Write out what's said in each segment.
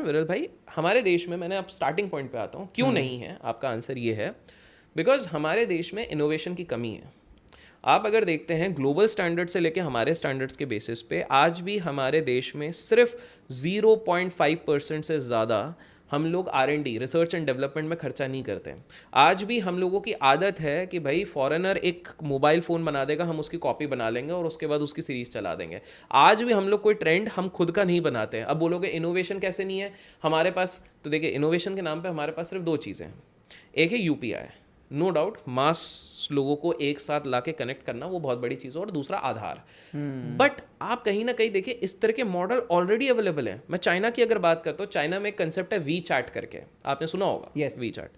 नमस्कार विरल भाई। हमारे देश में, मैंने अब स्टार्टिंग पॉइंट पे आता हूँ, क्यों नहीं है, आपका आंसर ये है बिकॉज हमारे देश में इनोवेशन की कमी है। आप अगर देखते हैं ग्लोबल स्टैंडर्ड से लेके हमारे स्टैंडर्ड्स के बेसिस पे आज भी हमारे देश में सिर्फ 0.5% से ज़्यादा हम लोग R&D, रिसर्च एंड डेवलपमेंट में खर्चा नहीं करते। आज भी हम लोगों की आदत है कि भाई फॉरेनर एक मोबाइल फ़ोन बना देगा, हम उसकी कॉपी बना लेंगे और उसके बाद उसकी सीरीज़ चला देंगे। आज भी हम लोग कोई ट्रेंड हम खुद का नहीं बनाते हैं। अब बोलोगे इनोवेशन कैसे नहीं है हमारे पास, तो देखिए इनोवेशन के नाम पे हमारे पास सिर्फ दो चीज़ें हैं। एक है UPI, नो डाउट मास लोगों को एक साथ लाके कनेक्ट करना वो बहुत बड़ी चीज़ है, और दूसरा आधार। बट आप कहीं ना कहीं देखिए इस तरह के मॉडल ऑलरेडी अवेलेबल हैं। मैं चाइना की अगर बात करता हूँ, चाइना में एक कंसेप्ट है वी चैट करके, आपने सुना होगा। Yes. वी चैट,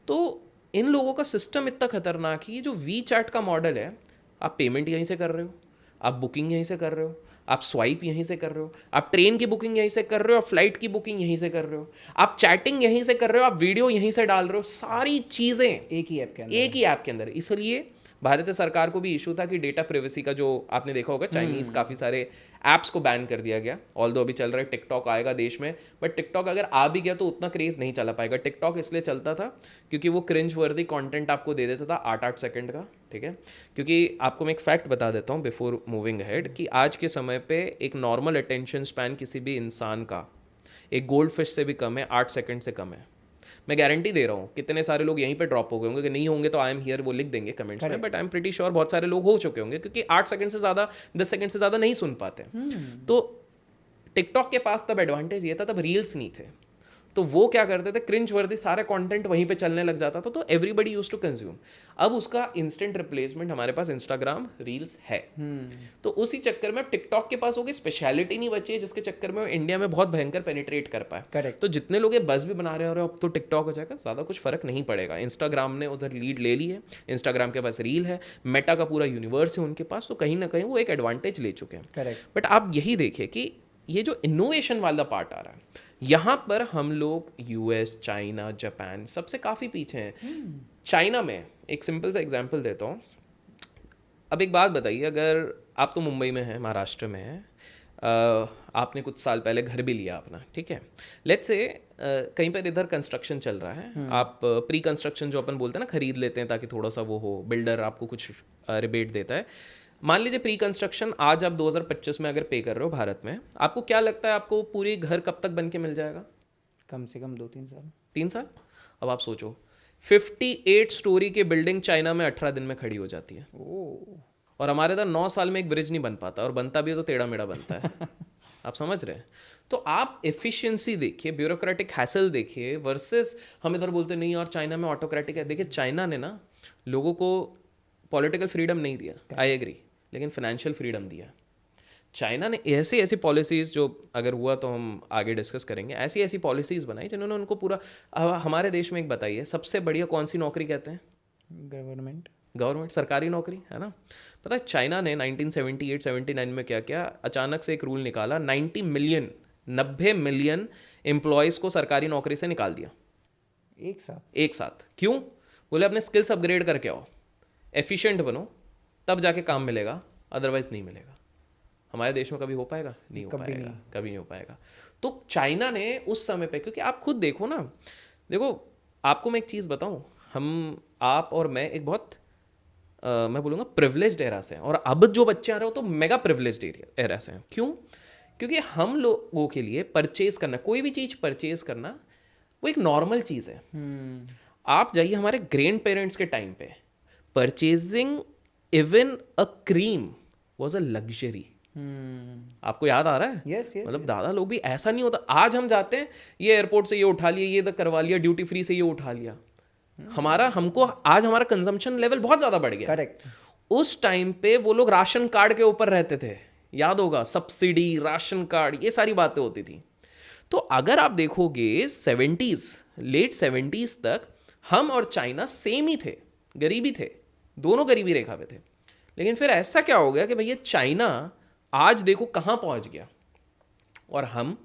तो इन लोगों का सिस्टम इतना खतरनाक है। ये जो वी चैट का मॉडल है, आप पेमेंट यहीं से कर रहे हो, आप बुकिंग यहीं से कर रहे हो, आप स्वाइप यहीं से कर रहे हो, आप ट्रेन की बुकिंग यहीं से कर रहे हो, आप फ्लाइट की बुकिंग यहीं से कर रहे हो, आप चैटिंग यहीं से कर रहे हो, आप वीडियो यहीं से डाल रहे हो, सारी चीज़ें एक ही ऐप के अंदर। इसलिए भारतीय सरकार को भी इशू था कि डेटा प्रिवेसी का, जो आपने देखा होगा चाइनीज काफ़ी सारे ऐप्स को बैन कर दिया गया। ऑल्दो अभी चल रहा है, टिकटॉक आएगा देश में, बट टिकटॉक अगर आ भी गया तो उतना क्रेज नहीं चला पाएगा। टिकटॉक इसलिए चलता था क्योंकि वो क्रिंज वर्दी कॉन्टेंट आपको दे देता था 8-8 सेकंड का, ठीक है। क्योंकि आपको मैं एक फैक्ट बता देता हूँ बिफोर मूविंग अहेड, कि आज के समय पे एक नॉर्मल अटेंशन स्पैन किसी भी इंसान का एक गोल्ड फिश से भी कम है, 8 सेकंड से कम है। मैं गारंटी दे रहा हूँ कितने सारे लोग यहीं पे ड्रॉप हो गए होंगे, कि नहीं होंगे तो आई एम हियर वो लिख देंगे कमेंट्स में, but I am pretty sure बहुत सारे लोग हो चुके होंगे, क्योंकि 8 सेकंड से ज़्यादा, 10 सेकंड से ज़्यादा नहीं सुन पाते। तो टिकटॉक के पास तब एडवांटेज ये था, तब रील्स नहीं थे, तो वो क्या करते थे, क्रिंज वर्दी सारा कंटेंट वहीं पे चलने लग जाता था, तो एवरीबडी यूज टू कंज्यूम। अब उसका इंस्टेंट रिप्लेसमेंट हमारे पास इंस्टाग्राम रील्स है। तो उसी चक्कर में टिकटॉक के पास होगी स्पेशलिटी नहीं बची है, जिसके चक्कर में इंडिया में बहुत भयंकर पेनिट्रेट कर पाए। Correct. तो जितने लोग ये बस भी बना रहे हो अब तो टिकटॉक हो जाएगा, ज़्यादा कुछ फर्क नहीं पड़ेगा। इंस्टाग्राम ने उधर लीड ले ली है, इंस्टाग्राम के पास रील है, मेटा का पूरा यूनिवर्स है उनके पास, तो कहीं ना कहीं वो एक एडवांटेज ले चुके हैं। करेक्ट। बट आप यही देखिए कि ये जो इनोवेशन वाला पार्ट आ रहा है, यहाँ पर हम लोग US, चाइना, जापान सबसे काफ़ी पीछे हैं। चाइना में एक सिंपल सा एग्जांपल देता हूँ। अब एक बात बताइए, अगर आप तो मुंबई में हैं, महाराष्ट्र में हैं, आपने कुछ साल पहले घर भी लिया अपना, ठीक है, लेट्स से कहीं पर इधर कंस्ट्रक्शन चल रहा है, आप प्री कंस्ट्रक्शन जो अपन बोलते हैं ना, खरीद लेते हैं ताकि थोड़ा सा वो हो, बिल्डर आपको कुछ रिबेट देता है। मान लीजिए प्री कंस्ट्रक्शन आज आप 2025 में अगर पे कर रहे हो भारत में, आपको क्या लगता है आपको पूरी घर कब तक बन के मिल जाएगा? कम से कम 2-3 साल। 3 साल। अब आप सोचो 58 स्टोरी की बिल्डिंग चाइना में 18 दिन में खड़ी हो जाती है। और हमारे इधर 9 साल में एक ब्रिज नहीं बन पाता, और बनता भी है तो टेढ़ा मेढ़ा बनता है। आप समझ रहे हैं? तो आप एफिशिएंसी देखिए, ब्यूरोक्रेटिक हैसल देखिए, वर्सेस हम इधर बोलते नहीं और चाइना में ऑटोक्रेटिक है। देखिए चाइना ने ना लोगों को पॉलिटिकल फ्रीडम नहीं दिया, आई एग्री, लेकिन फाइनेंशियल फ्रीडम दिया। चाइना ने ऐसी ऐसी पॉलिसीज़, जो अगर हुआ तो हम आगे डिस्कस करेंगे, ऐसी ऐसी पॉलिसीज़ बनाई जिन्होंने उनको पूरा। हमारे देश में एक बताइए सबसे बढ़िया कौन सी नौकरी कहते हैं? गवर्नमेंट, सरकारी नौकरी, है ना। पता है चाइना ने 1978-79 में क्या किया, अचानक से एक रूल निकाला, 90 मिलियन एम्प्लॉयज़ को सरकारी नौकरी से निकाल दिया एक साथ। क्यों? बोले अपने स्किल्स अपग्रेड करके आओ, एफिशिएंट बनो, तब जाके काम मिलेगा, अदरवाइज नहीं मिलेगा। हमारे देश में कभी हो पाएगा? नहीं हो पाएगा, कभी नहीं हो पाएगा। तो चाइना ने उस समय पे, क्योंकि आप खुद देखो ना, देखो आपको मैं एक चीज़ बताऊं, हम, आप और मैं एक बहुत मैं बोलूँगा प्रिविलेज्ड एरा से हैं, और अब जो बच्चे आ रहे हो तो मेगा प्रिविलेज्ड एरा से हैं। क्यों? क्योंकि हम लोगों के लिए परचेज करना, कोई भी चीज़ परचेज करना, वो एक नॉर्मल चीज़ है। आप जाइए हमारे ग्रैंड पेरेंट्स के टाइम पे, purchasing even a cream was a luxury. आपको याद आ रहा है? Yes, मतलब दादा लोग भी, ऐसा नहीं होता। आज हम जाते हैं, ये एयरपोर्ट से ये उठा लिया, ये करवा लिया, ड्यूटी फ्री से ये उठा लिया। आज हमारा कंजम्पशन लेवल बहुत ज़्यादा बढ़ गया। करेक्ट। उस टाइम पे वो लोग राशन कार्ड के ऊपर रहते थे, याद होगा, सब्सिडी, राशन कार्ड, ये सारी बातें होती थी। तो अगर आप देखोगे लेट 70s तक हम और चाइना सेम ही थे, गरीबी थे, दोनों गरीबी रेखा पे थे। लेकिन फिर ऐसा क्या हो गया कि भैया चाइना आज देखो कहाँ पहुँच गया, और हम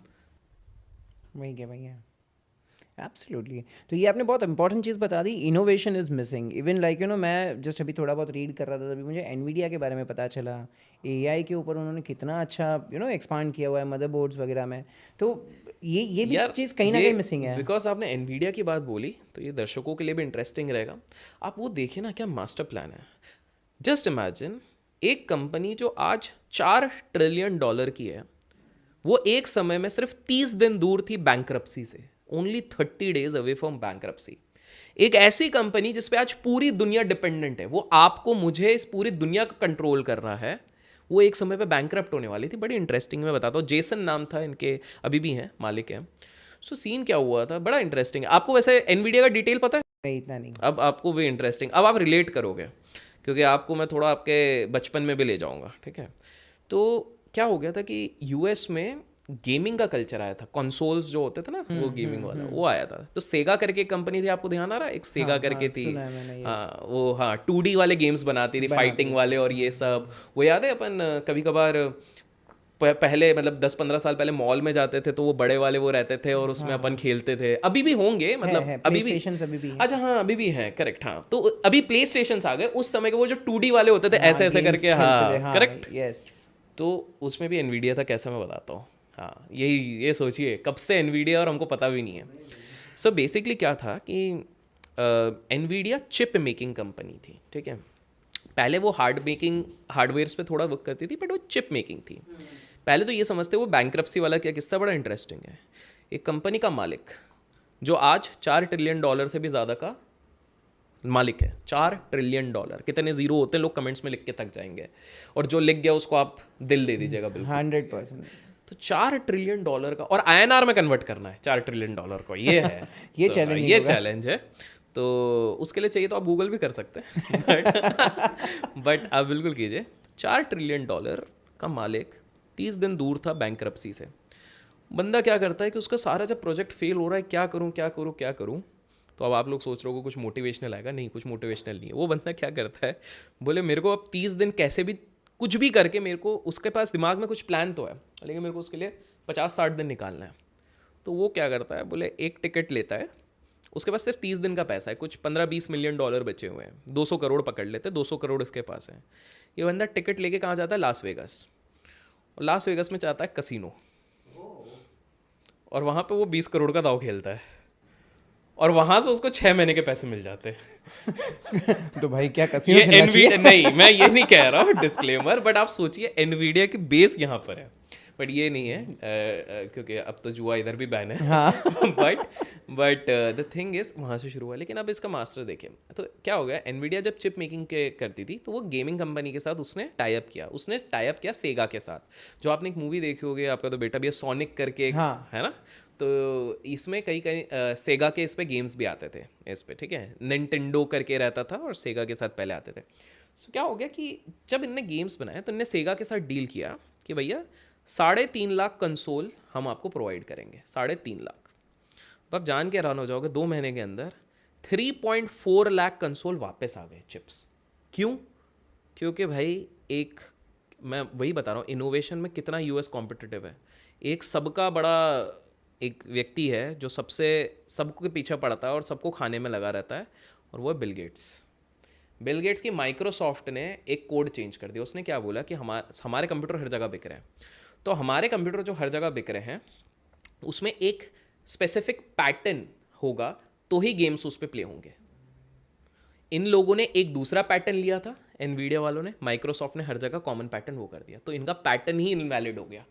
वही क्या भैया, एब्सोल्युटली। तो ये आपने बहुत इंपॉर्टेंट चीज़ बता दी, innovation is missing. Even like मैं जस्ट अभी थोड़ा बहुत रीड कर रहा था, तभी मुझे एनवीडिया के बारे में पता चला। एआई के ऊपर उन्होंने कितना अच्छा एक्सपांड किया हुआ है मदरबोर्ड्स वगैरह में। तो ये भी यार चीज़ कहीं ना कहीं मिसिंग है। बिकॉज आपने एनवीडिया की बात बोली तो ये दर्शकों के लिए भी इंटरेस्टिंग रहेगा। आप वो देखिए ना, क्या मास्टर प्लान है। जस्ट इमेजिन एक कंपनी जो आज $4 ट्रिलियन की है, वो एक समय में सिर्फ 30 दिन दूर थी बैंक्रप्सी से, only 30 days away from bankruptcy. एक ऐसी कंपनी जिसपे आज पूरी दुनिया डिपेंडेंट है, वो आपको मुझे इस पूरी दुनिया को कंट्रोल कर रहा है, वो एक समय पे बैंक्रप्ट होने वाली थी। बड़ी इंटरेस्टिंग, मैं बताता हूँ। जेसन नाम था इनके, अभी भी हैं, मालिक हैं। सो सीन क्या हुआ था, बड़ा इंटरेस्टिंग है। आपको वैसे एनवीडिया का डिटेल पता है? नहीं, इतना नहीं। अब आपको भी इंटरेस्टिंग, अब आप रिलेट करोगे, क्योंकि आपको मैं थोड़ा आपके बचपन में भी ले जाऊंगा, ठीक है। तो क्या हो गया था कि यूएस में गेमिंग का कल्चर आया था। कंसोल्स जो होते थे ना, वो गेमिंग वाला वो आया था। तो सेगा करके एक कंपनी थी, आपको ध्यान आ रहा है? एक सेगा करके थी, सुना है मैंने, हाँ वो, हाँ 2D वाले गेम्स बनाती थी, फाइटिंग वाले और ये सब। वो याद है अपन कभी कभार पहले मतलब 10-15 साल पहले मॉल में जाते थे, तो वो बड़े वाले वो रहते थे और उसमें अपन खेलते थे। अभी भी होंगे, मतलब अभी भी, अभी भी है। अच्छा हाँ अभी भी हैं, करेक्ट। हाँ तो अभी प्ले स्टेशन आ गए। उस समय के वो जो 2D वाले होते थे, ऐसे ऐसे करके, हाँ करेक्ट, यस। तो उसमें भी एनवीडिया था, कैसे मैं बताता हूँ। हाँ यही, ये सोचिए कब से एनवीडिया और हमको पता भी नहीं है। सो बेसिकली क्या था कि एनवीडिया चिप मेकिंग कंपनी थी, ठीक है। पहले वो हार्डवेयर्स पे थोड़ा वर्क करती थी, बट वो चिप मेकिंग थी। पहले तो ये समझते, वो बैंक्रप्सी वाला क्या किस्सा बड़ा इंटरेस्टिंग है। एक कंपनी का मालिक जो आज $4 ट्रिलियन से भी ज़्यादा का मालिक है, $4 ट्रिलियन। कितने जीरो होते हैं लोग कमेंट्स में लिख के थक जाएंगे, और जो लिख गया उसको आप दिल दे दीजिएगा बिल्कुल। 100%। तो $4 ट्रिलियन का, और INR में कन्वर्ट करना है $4 ट्रिलियन को, ये है ये तो चैलेंजिंग ये होगा। चैलेंज है। तो उसके लिए चाहिए तो आप गूगल भी कर सकते हैं बट आप बिल्कुल कीजिए। $4 ट्रिलियन का मालिक 30 दिन दूर था बैंक्रप्सी से। बंदा क्या करता है कि उसका सारा जब प्रोजेक्ट फेल हो रहा है, क्या करूं क्या करूं क्या करूं। तो अब आप लोग सोच रहे हो कुछ मोटिवेशनल आएगा, नहीं कुछ मोटिवेशनल नहीं है। वो बंदा क्या करता है, बोले मेरे को अब 30 दिन कैसे भी कुछ भी करके, मेरे को, उसके पास दिमाग में कुछ प्लान तो है, लेकिन मेरे को उसके लिए 50-60 दिन निकालना है। तो वो क्या करता है, बोले एक टिकट लेता है, उसके पास सिर्फ 30 दिन का पैसा है, कुछ 15-20 मिलियन डॉलर बचे हुए हैं, 200 करोड़ पकड़ लेते, 200 करोड़ इसके पास है। ये बंदा टिकट लेके कहाँ जाता है, लास वेगास। और लास वेगास में चाहता है कसिनो, और वहाँ पे वो 20 करोड़ का दाव खेलता है, और वहाँ से उसको 6 महीने के पैसे मिल जाते हैं। तो भाई क्या कसिनो ये खेलना चाहिए? एनवीडिया नहीं, मैं ये नहीं कह रहा हूँ, डिस्क्लेमर, बट आप सोचिए एनवीडिया की बेस यहाँ पर है, बट ये नहीं है क्योंकि अब तो जुआ इधर भी बैन है। हाँ। बट द थिंग इज वहाँ से शुरू हुआ। लेकिन अब इसका मास्टर देखिए, तो क्या हो गया, एनवीडिया जब चिप मेकिंग के करती थी, तो वो गेमिंग कंपनी के साथ उसने टाई अप किया। उसने टाई अप किया सेगा के साथ। जो आपने एक मूवी देखी होगी, आपका तो बेटा भी है, सोनिक करके, हाँ। है ना। तो इसमें कई सेगा के इस पे गेम्स भी आते थे इस पे, ठीक है। निंटेंडो करके रहता था और सेगा के साथ पहले आते थे। सो क्या हो गया कि जब इनने गेम्स बनाए, तो इनने सेगा के साथ डील किया कि भैया 3.5 लाख कंसोल हम आपको प्रोवाइड करेंगे, 3.5 लाख। अब आप जान के हैरान हो जाओगे, 2 महीने के अंदर 3.4 लाख कंसोल वापस आ गए चिप्स। क्यों? क्योंकि भाई एक, मैं वही बता रहा हूँ, इनोवेशन में कितना यूएस कॉम्पिटिटिव है। एक सबका बड़ा एक व्यक्ति है जो सबको के पीछे पड़ता है और सबको खाने में लगा रहता है, और वो है बिल गेट्स। बिल गेट्स की माइक्रोसॉफ्ट ने एक कोड चेंज कर दिया। उसने क्या बोला कि हमारे कंप्यूटर हर जगह बिक रहे हैं, तो हमारे कंप्यूटर जो हर जगह बिक रहे हैं उसमें एक स्पेसिफिक पैटर्न होगा, तो ही गेम्स उस पर प्ले होंगे। इन लोगों ने एक दूसरा पैटर्न लिया था, एनवीडिया वालों ने, माइक्रोसॉफ्ट ने हर जगह कॉमन पैटर्न वो कर दिया, तो इनका पैटर्न ही इनवैलिड हो गया।